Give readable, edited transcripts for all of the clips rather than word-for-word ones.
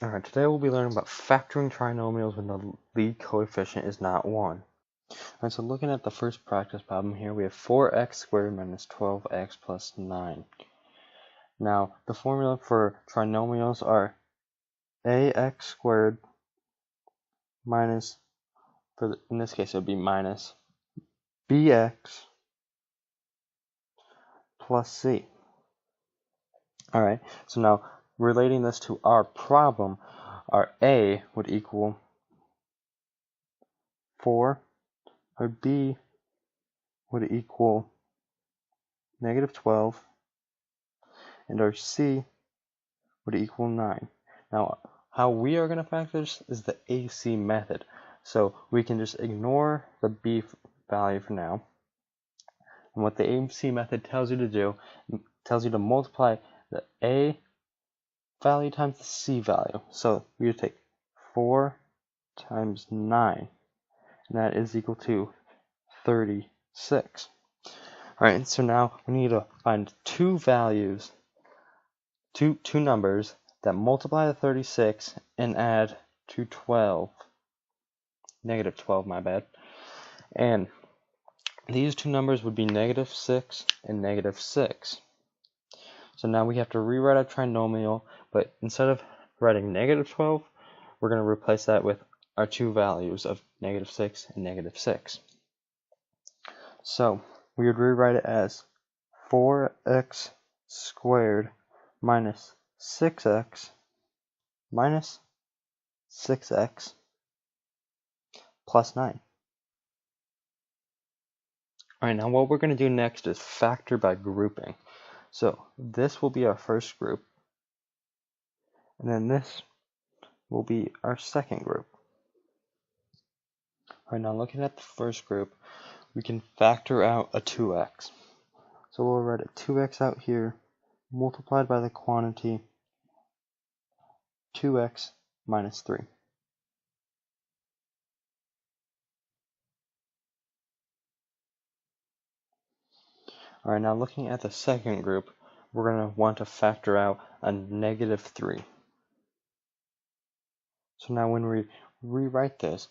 Alright, today we'll be learning about factoring trinomials when the lead coefficient is not 1. Alright, so looking at the first practice problem here, we have 4x squared minus 12x plus 9. Now, the formula for trinomials are ax squared minus, in this case it would be minus bx plus c. Alright, so now relating this to our problem, our a would equal 4, our b would equal negative 12, and our c would equal 9. Now, how we are going to factor this is the AC method. So we can just ignore the b value for now. And what the AC method tells you to do, tells you to multiply the a value times the c value. So we would take 4 times 9, and that is equal to 36. Alright, so now we need to find two values, two numbers that multiply to 36 and add to 12. Negative 12, my bad. And these two numbers would be negative 6 and negative 6. So now we have to rewrite our trinomial, but instead of writing negative 12, we're going to replace that with our two values of negative 6 and negative 6. So we would rewrite it as 4x squared minus 6x minus 6x plus 9. Alright, now what we're going to do next is factor by grouping. So this will be our first group, and then this will be our second group. Alright, now looking at the first group, we can factor out a 2x. So we'll write a 2x out here, multiplied by the quantity 2x minus 3. Alright, now looking at the second group, we're going to want to factor out a negative 3. So now when we rewrite this,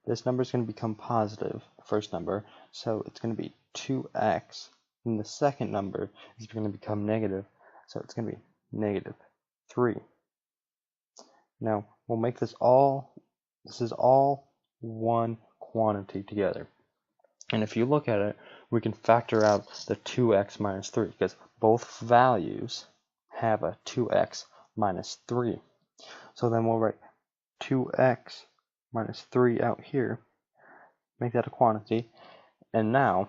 this number is going to become positive, the first number, so it's going to be 2x, and the second number is going to become negative, so it's going to be negative 3. Now we'll make this is all one quantity together. And if you look at it, we can factor out the 2x minus 3 because both values have a 2x minus 3. So then we'll write 2x minus 3 out here, make that a quantity, and now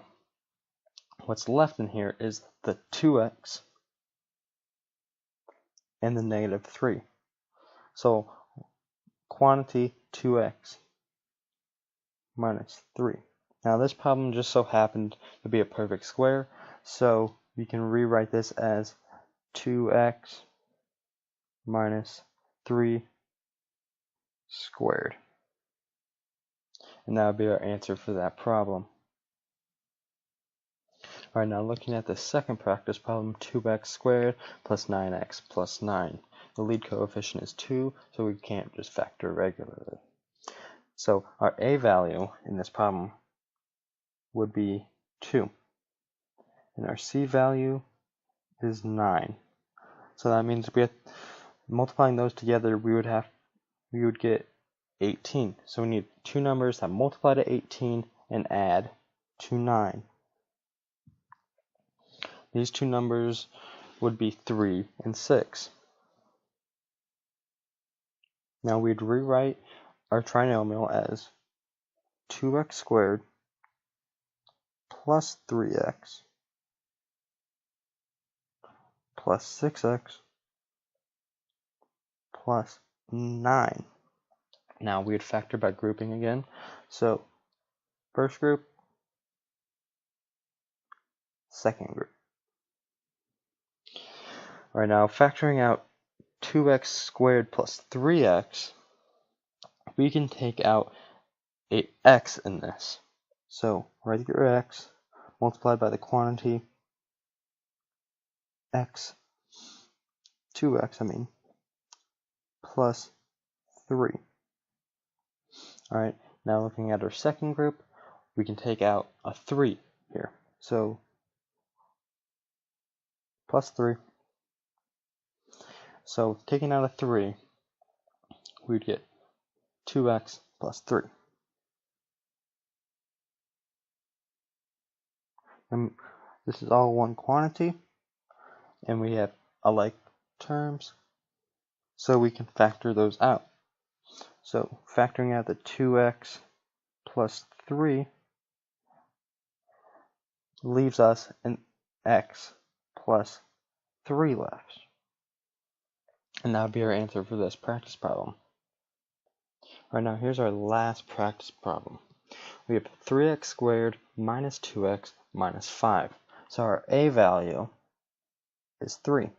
what's left in here is the 2x and the negative 3. So quantity 2x minus 3. Now this problem just so happened to be a perfect square, so we can rewrite this as 2x minus 3 squared. And that would be our answer for that problem. Alright, now looking at the second practice problem, 2x squared plus 9x plus 9. The lead coefficient is 2, so we can't just factor regularly. So our a value in this problem would be 2. And our c value is 9. So that means multiplying those together, we would get 18. So we need two numbers that multiply to 18 and add to 9. These two numbers would be 3 and 6. Now we'd rewrite our trinomial as 2x squared plus 3x plus 6x plus 9. Now we would factor by grouping again. So first group, second group. Alright, now factoring out 2x squared plus 3x, we can take out a x in this. So write your x multiplied by the quantity x, 2x plus 3. Alright, now looking at our second group, we can take out a 3 here. So, plus 3. So, taking out a 3, we'd get 2x plus 3. And this is all one quantity, and we have alike terms, so we can factor those out. So, factoring out the 2x plus 3 leaves us an x plus 3 left. And that would be our answer for this practice problem. Alright, now here's our last practice problem. We have 3x squared minus 2x minus 5. So our a value is 3.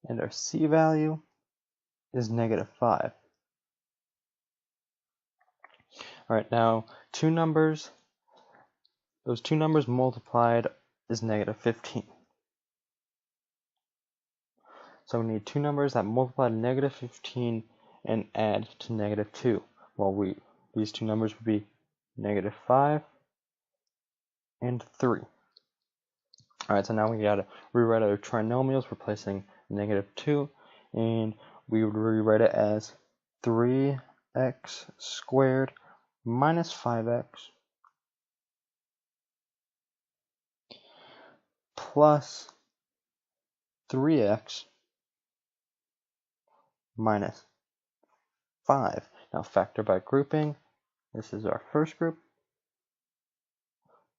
And our c value is negative 5. Alright, now those two numbers multiplied is negative 15. So we need two numbers that multiply to negative 15 and add to negative 2. Well, these two numbers would be negative 5 and 3. Alright, so now we gotta rewrite our trinomials, replacing negative 2, and we would rewrite it as 3x squared minus 5x plus 3x minus 5. Now factor by grouping. This is our first group.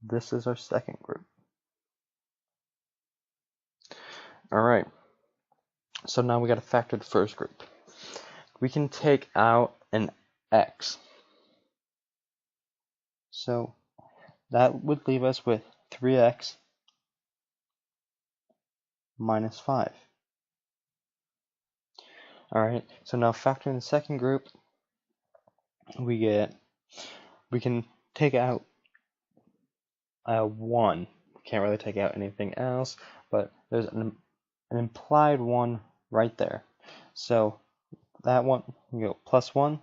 This is our second group. Alright, so now we got to factor the first group. We can take out an x. So that would leave us with 3x minus 5. Alright, so now factoring the second group, we can take out 1. Can't really take out anything else, but there's an implied 1 right there. So that one, you go plus 1,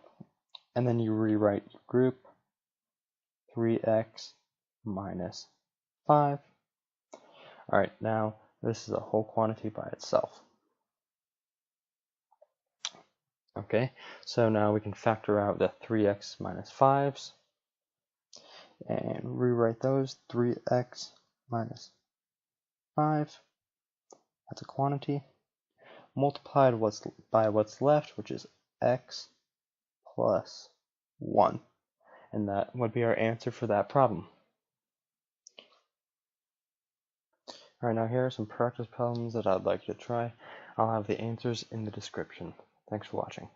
and then you rewrite your group 3x minus 5. Alright, now this is a whole quantity by itself. Okay, so now we can factor out the 3x minus 5s and rewrite those 3x minus 5. That's a quantity multiplied by what's left, which is x plus 1. And that would be our answer for that problem. Alright, now here are some practice problems that I'd like you to try. I'll have the answers in the description. Thanks for watching.